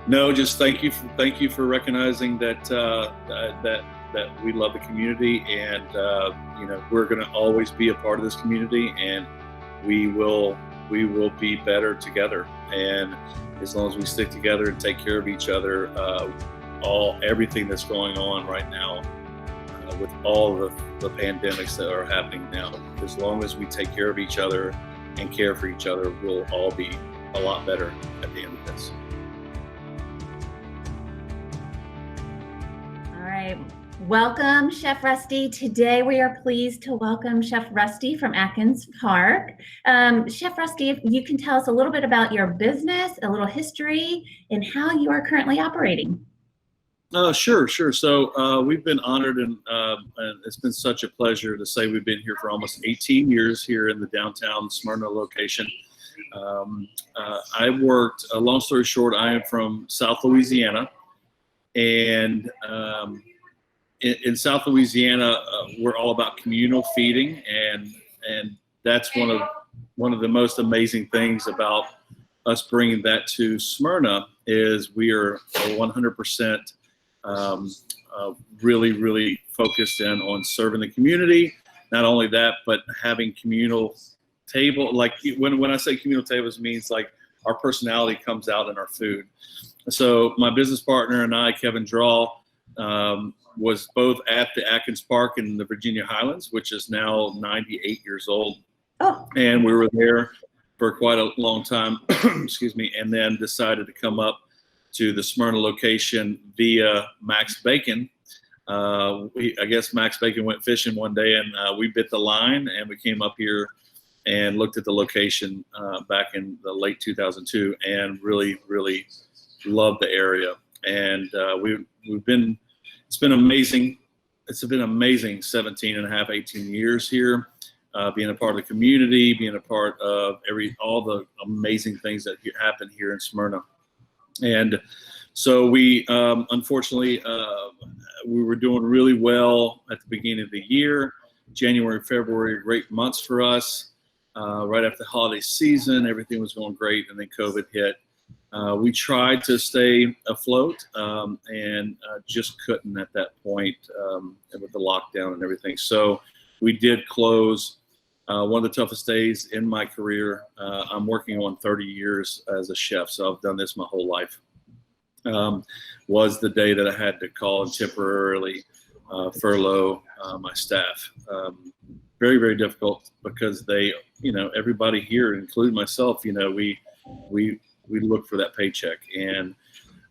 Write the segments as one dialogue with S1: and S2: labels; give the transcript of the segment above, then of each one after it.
S1: No, just thank you for recognizing that we love the community, and we're going to always be a part of this community, and we will be better together. And as long as we stick together and take care of each other, everything that's going on right now, with all the pandemics that are happening now, as long as we take care of each other and care for each other, we'll all be a lot better at the end of this.
S2: All right. Welcome, Chef Rusty. Today we are pleased to welcome Chef Rusty from Atkins Park. Chef Rusty, if you can tell us a little bit about your business, a little history, and how you are currently operating.
S1: Sure. So we've been honored, and it's been such a pleasure to say we've been here for almost 18 years here in the downtown Smyrna location. I worked, long story short, I am from South Louisiana, and in South Louisiana, we're all about communal feeding, and that's one of the most amazing things about us bringing that to Smyrna is we are 100% really focused in on serving the community. Not only that, but having communal table. Like when I say communal tables, it means like our personality comes out in our food. So my business partner and I, Kevin Draw, was both at the Atkins Park in the Virginia Highlands, which is now 98 years old.
S2: Oh.
S1: And we were there for quite a long time, excuse me, and then decided to come up to the Smyrna location via Max Bacon. I guess Max Bacon went fishing one day, and we bit the line, and we came up here and looked at the location back in the late 2002, and really loved the area. And it's been amazing. It's been amazing 17 and a half, 18 years here, being a part of the community, being a part of all the amazing things that happen here in Smyrna. And so we, unfortunately, we were doing really well at the beginning of the year. January, February, great months for us. Right after the holiday season, everything was going great, and then COVID hit. We tried to stay afloat and just couldn't at that point with the lockdown and everything. So we did close. One of the toughest days in my career. I'm working on 30 years as a chef, so I've done this my whole life. Was the day that I had to call and temporarily furlough my staff. Very difficult because they, everybody here, including myself, we look for that paycheck. And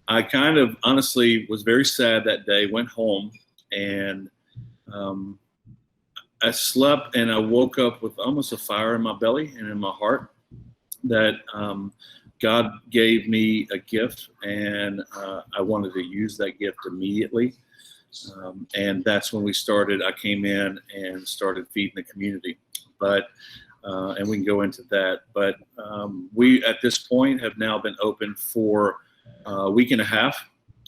S1: I kind of honestly was very sad that day, went home, and I slept, and I woke up with almost a fire in my belly and in my heart that God gave me a gift, and I wanted to use that gift immediately. And that's when I came in and started feeding the community. But and we can go into that. But we, at this point, have now been open for a week and a half,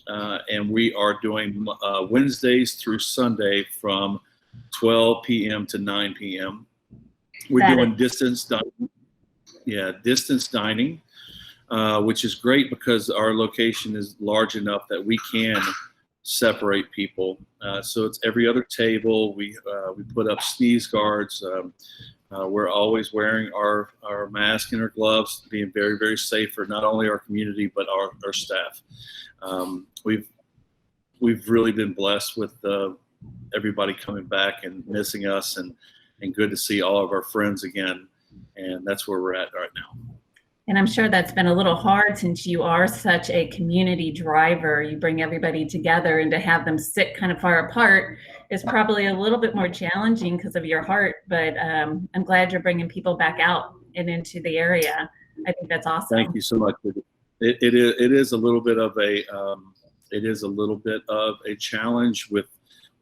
S1: and we are doing Wednesdays through Sunday from 12 p.m. to 9 p.m. We're doing distance dining. Yeah, distance dining, which is great because our location is large enough that we can separate people. So it's every other table. We put up sneeze guards. We're always wearing our mask and our gloves, being very safe for not only our community but our staff. We've really been blessed with everybody coming back and missing us, and good to see all of our friends again. And that's where we're at right now.
S2: And I'm sure that's been a little hard since you are such a community driver. You bring everybody together, and to have them sit kind of far apart is probably a little bit more challenging because of your heart. But I'm glad you're bringing people back out and into the area. I think that's awesome.
S1: Thank you so much. It is a little bit of a challenge with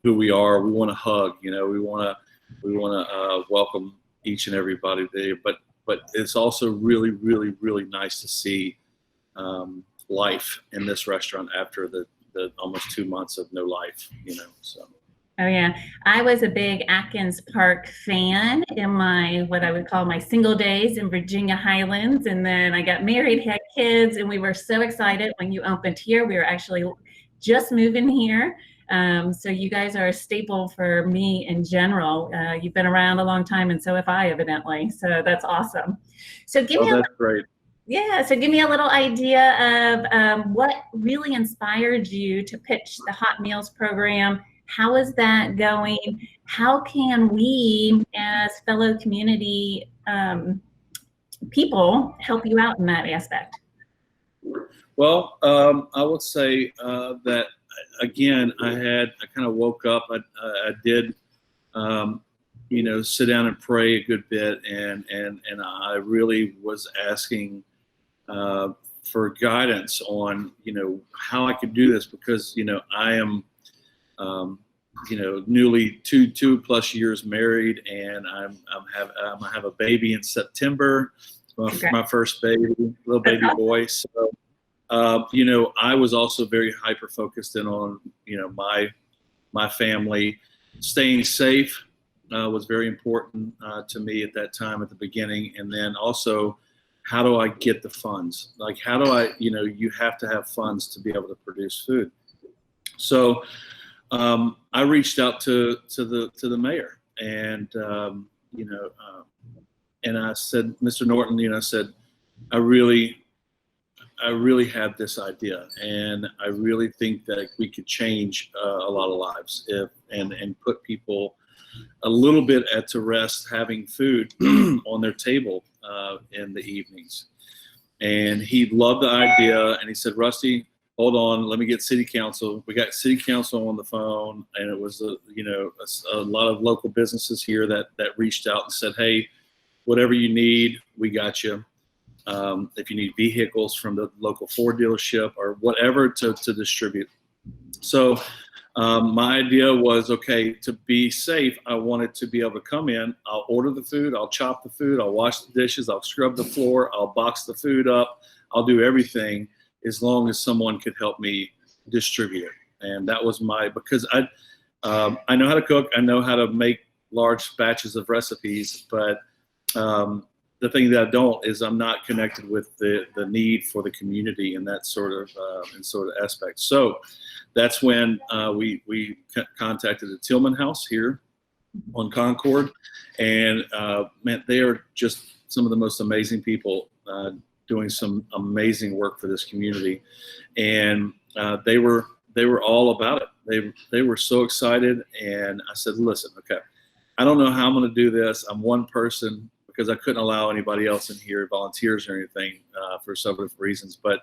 S1: who we are. We want to hug, we want to welcome each and everybody there, but it's also really nice to see life in this restaurant after the almost 2 months of no life, so.
S2: Oh yeah, I was a big Atkins Park fan in my what I would call my single days in Virginia Highlands, and then I got married, had kids, and we were so excited when you opened here. We were actually just moving here, so you guys are a staple for me in general. You've been around a long time, and so have I, evidently. So that's awesome. So give
S1: Oh,
S2: me a
S1: that's great.
S2: yeah, so give me a little idea of what really inspired you to pitch the Hot Meals program. How is that going? How can we, as fellow community people, help you out in that aspect?
S1: Well, I would say that again, I kind of woke up. I did, um, sit down and pray a good bit, and I really was asking for guidance on how I could do this because I am newly two plus years married, and I have a baby in September, my first baby, little baby boy. So I was also very hyper focused in on my family. Staying safe was very important to me at that time at the beginning, and then also how do I get the funds? Like how do I you have to have funds to be able to produce food. So I reached out to the mayor, and and I said, Mr. Norton, I said, I really have this idea, and I really think that we could change a lot of lives and put people a little bit to rest, having food on their table in the evenings. And he loved the idea, and he said, Rusty, hold on, let me get city council. We got city council on the phone, and it was a lot of local businesses here that reached out and said, hey, whatever you need, we got you. If you need vehicles from the local Ford dealership or whatever to distribute. So my idea was, okay, to be safe, I wanted to be able to come in, I'll order the food, I'll chop the food, I'll wash the dishes, I'll scrub the floor, I'll box the food up, I'll do everything as long as someone could help me distribute it. And that was because I know how to cook, I know how to make large batches of recipes, but the thing that I don't is I'm not connected with the need for the community and that sort of aspect. So that's when we contacted the Tillman House here on Concord, and man, they are just some of the most amazing people doing some amazing work for this community, and they were all about it. They were so excited, and I said, listen, okay, I don't know how I'm going to do this. I'm one person, because I couldn't allow anybody else in here, volunteers or anything, for several reasons, but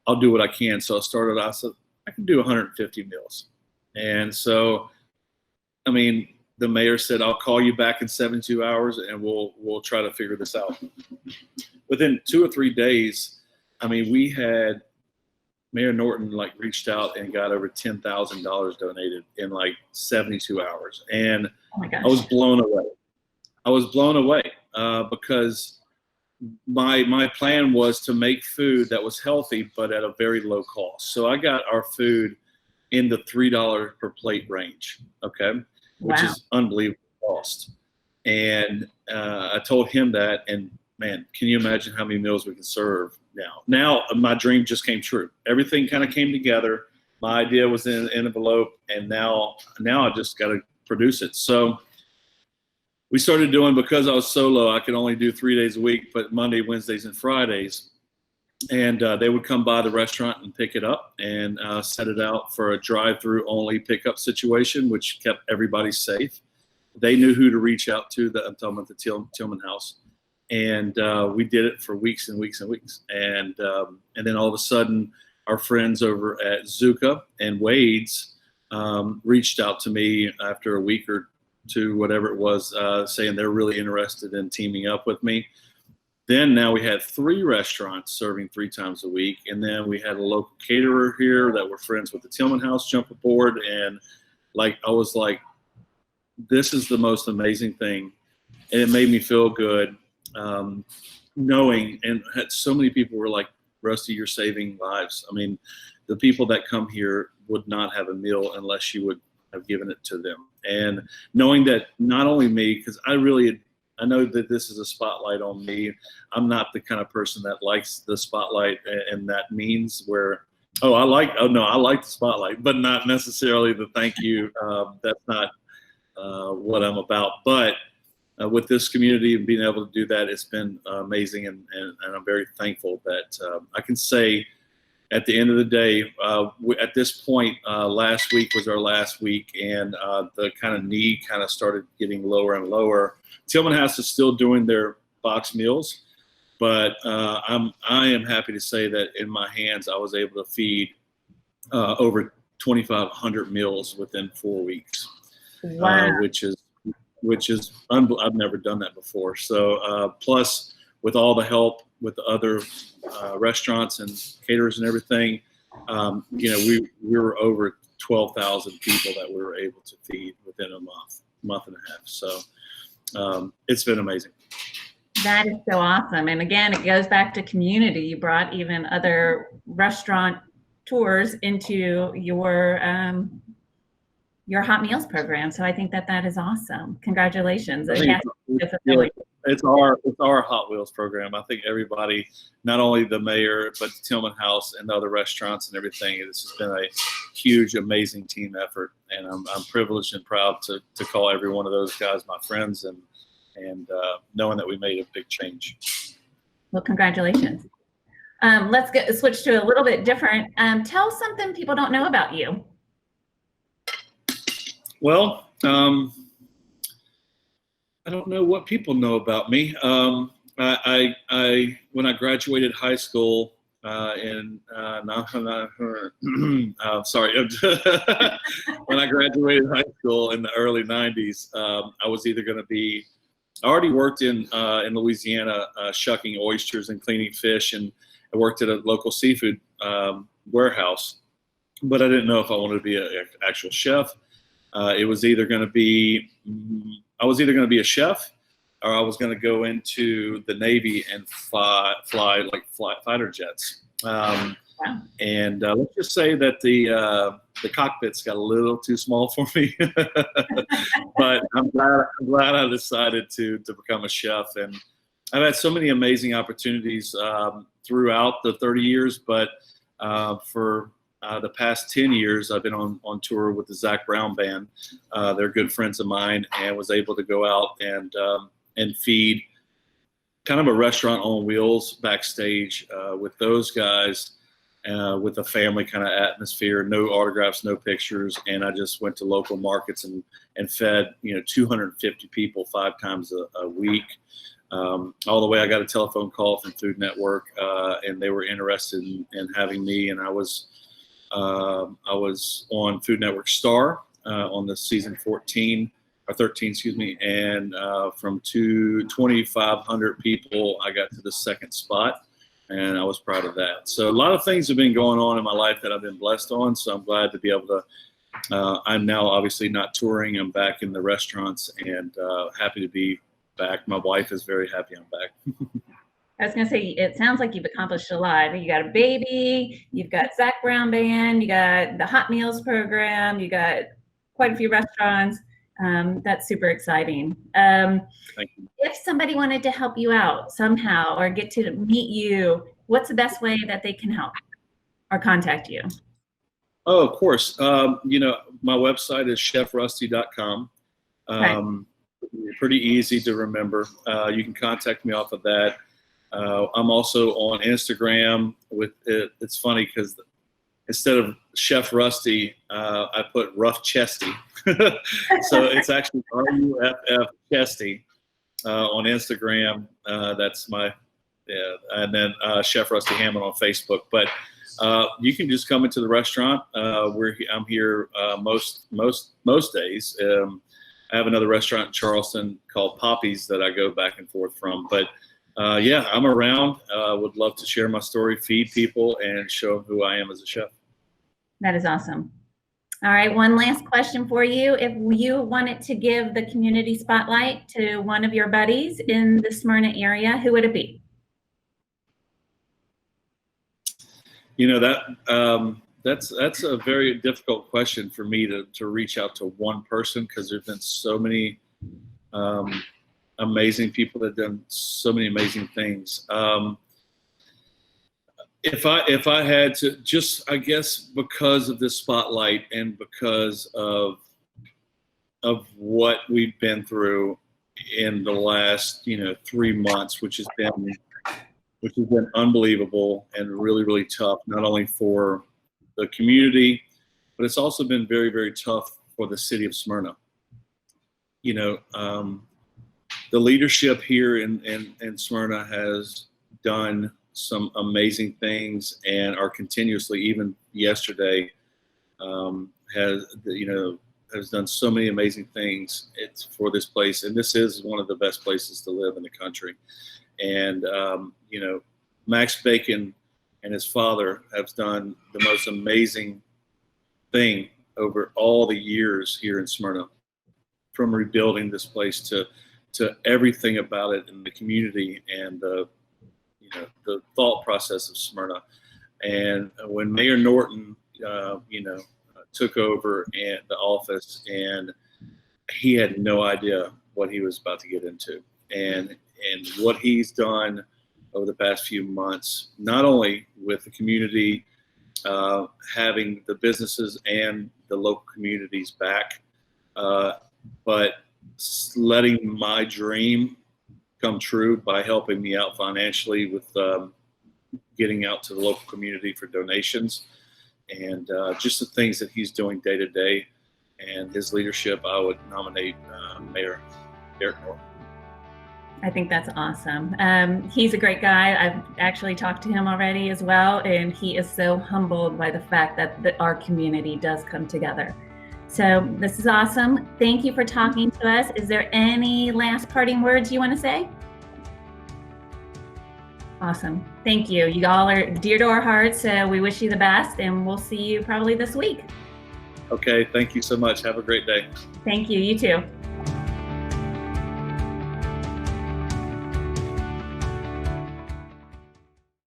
S1: I'll do what I can. So I said, I can do 150 meals. And so, I mean, the mayor said, I'll call you back in 72 hours and we'll try to figure this out. Within 2 or 3 days, I mean, we had Mayor Norton reached out and got over $10,000 donated in 72 hours. And
S2: oh my gosh.
S1: I was blown away. Because my plan was to make food that was healthy but at a very low cost. So I got our food in the $3 per plate range, okay, which is unbelievable cost. And I told him that, and man, can you imagine how many meals we can serve now? Now my dream just came true. Everything kind of came together. My idea was in an envelope, and now I just got to produce it. So we started doing, because I was solo, I could only do 3 days a week, but Monday, Wednesdays, and Fridays. And they would come by the restaurant and pick it up and set it out for a drive-through only pickup situation, which kept everybody safe. They knew who to reach out to. I'm talking about the Tillman House. And we did it for weeks and weeks and weeks. And then all of a sudden, our friends over at Zuka and Wade's reached out to me after a week or two, whatever it was, saying they're really interested in teaming up with me. Then now we had 3 restaurants serving 3 times a week. And then we had a local caterer here that were friends with the Tillman House jump aboard. And I was like, this is the most amazing thing. And it made me feel good knowing, and so many people were like, Rusty, you're saving lives. I mean, the people that come here would not have a meal unless you would I've given it to them. And knowing that not only me, because I know that this is a spotlight on me. I'm not the kind of person that likes the spotlight, and that means where, I like the spotlight, but not necessarily the thank you. That's not what I'm about. But with this community and being able to do that, it's been amazing, and I'm very thankful that I can say at the end of the day, at this point, last week was our last week, and the kind of need kind of started getting lower and lower. Tillman House is still doing their box meals, but I am happy to say that in my hands, I was able to feed over 2,500 meals within 4 weeks.
S2: Wow.
S1: Which is I've never done that before. So plus with all the help with the other restaurants and caterers and everything, we were over 12,000 people that we were able to feed within a month and a half. So it's been amazing.
S2: That is so awesome. And again, it goes back to community. You brought even other restaurant tours into your hot meals program. So I think that is awesome. Congratulations.
S1: It's our Hot Wheels program. I think everybody, not only the mayor, but the Tillman House and the other restaurants and everything, this has been a huge, amazing team effort. And I'm privileged and proud to call every one of those guys my friends, and knowing that we made a big change.
S2: Well, congratulations. Let's switch to a little bit different. Tell something people don't know about you.
S1: Well, I don't know what people know about me. I when I graduated high school when I graduated high school in the early 90s, I was either going to be. I already worked in Louisiana shucking oysters and cleaning fish, and I worked at a local seafood warehouse, but I didn't know if I wanted to be an actual chef. It was either going to be a chef, or I was going to go into the Navy and fly fighter jets. And let's just say that the cockpits got a little too small for me, but I'm glad I decided to become a chef. And I've had so many amazing opportunities throughout the 30 years, but for the past 10 years, I've been on tour with the Zac Brown Band. They're good friends of mine, and was able to go out and feed kind of a restaurant on wheels backstage with those guys, with a family kind of atmosphere, no autographs, no pictures. And I just went to local markets and fed 250 people 5 times a week. All the way I got a telephone call from Food Network, and they were interested in having me. And I was on Food Network Star on the season 13, excuse me. And from 2,500 people, I got to the second spot, and I was proud of that. So a lot of things have been going on in my life that I've been blessed on. So I'm glad to be able to. I'm now obviously not touring. I'm back in the restaurants, and happy to be back. My wife is very happy I'm back.
S2: I was going to say, it sounds like you've accomplished a lot. You got a baby, you've got Zac Brown Band, you got the Hot Meals program, you got quite a few restaurants. That's super exciting.
S1: Thank you.
S2: If somebody wanted to help you out somehow or get to meet you, what's the best way that they can help or contact you?
S1: Oh, of course. My website is chefrusty.com. Pretty easy to remember. You can contact me off of that. I'm also on Instagram with it. It's funny because instead of Chef Rusty, I put Rough Chesty. So it's actually RUFF Chesty on Instagram. That's my, and then Chef Rusty Hamlin on Facebook. But you can just come into the restaurant. I'm here most days. I have another restaurant in Charleston called Poppy's that I go back and forth from. But I'm around. Would love to share my story, feed people, and show them who I am as a chef.
S2: That is awesome. All right, one last question for you. If you wanted to give the community spotlight to one of your buddies in the Smyrna area, who would it be?
S1: That's a very difficult question for me to reach out to one person, because there's been so many amazing people that have done so many amazing things. If I had to, just, I guess, because of this spotlight and because of what we've been through in the last 3 months, which has been unbelievable and really, really tough, not only for the community, but it's also been very, very tough for the city of Smyrna. The leadership here in Smyrna has done some amazing things and are continuously, even yesterday, has done so many amazing things for this place. And this is one of the best places to live in the country. And, Max Bacon and his father have done the most amazing thing over all the years here in Smyrna, from rebuilding this place to everything about it in the community and the thought process of Smyrna. And when Mayor Norton, took over the office, and he had no idea what he was about to get into, and what he's done over the past few months, not only with the community, having the businesses and the local communities back, but letting my dream come true by helping me out financially with getting out to the local community for donations, and just the things that he's doing day to day, and his leadership. I would nominate Mayor Derek Norton.
S2: I think that's awesome. He's a great guy. I've actually talked to him already as well, and he is so humbled by the fact that our community does come together. So this is awesome. Thank you for talking to us. Is there any last parting words you want to say? Awesome. Thank you. You all are dear to our hearts. So we wish you the best, and we'll see you probably this week.
S1: Okay. Thank you so much. Have a great day.
S2: Thank you. You too.